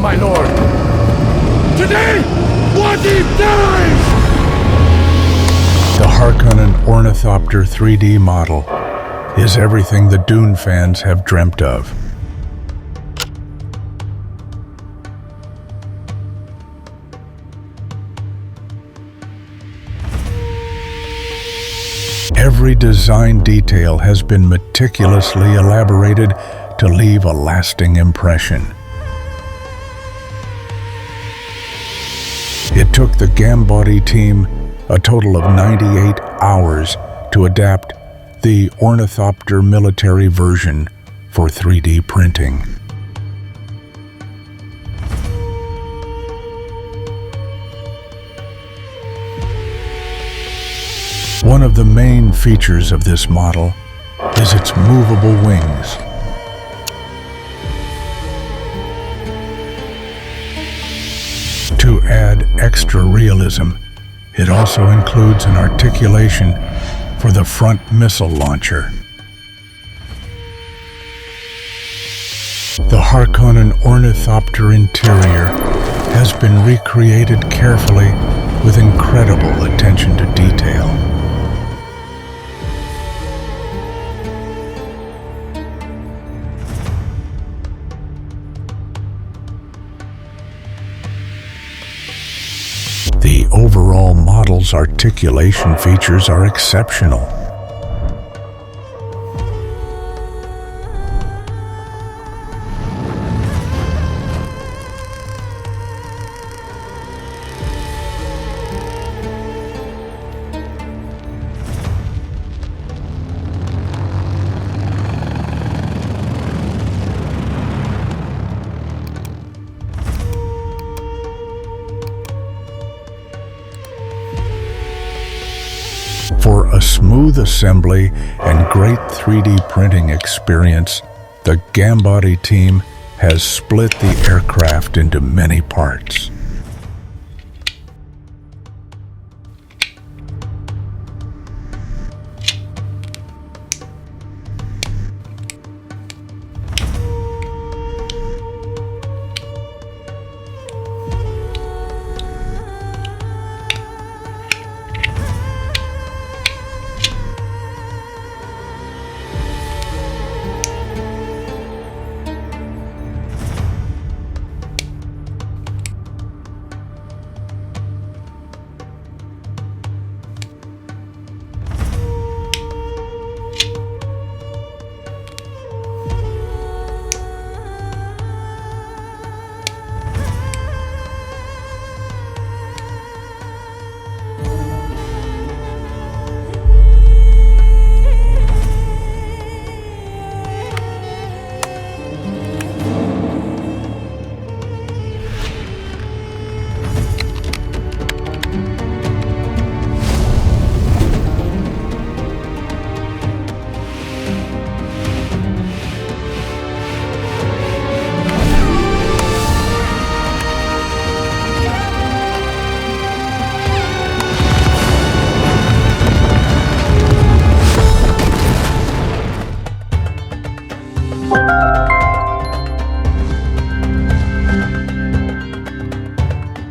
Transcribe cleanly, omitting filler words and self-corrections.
Welcome, my lord. Today, Wadi dies! The Harkonnen Ornithopter 3D model is everything the Dune fans have dreamt of. Every design detail has been meticulously elaborated to leave a lasting impression. It took the Gambody team a total of 98 hours to adapt the Ornithopter military version for 3D printing. One of the main features of this model is its movable wings. To add extra realism, it also includes an articulation for the front missile launcher. The Harkonnen Ornithopter interior has been recreated carefully with incredible attention to detail. The overall model's articulation features are exceptional. For a smooth assembly and great 3D printing experience, the Gambody team has split the aircraft into many parts.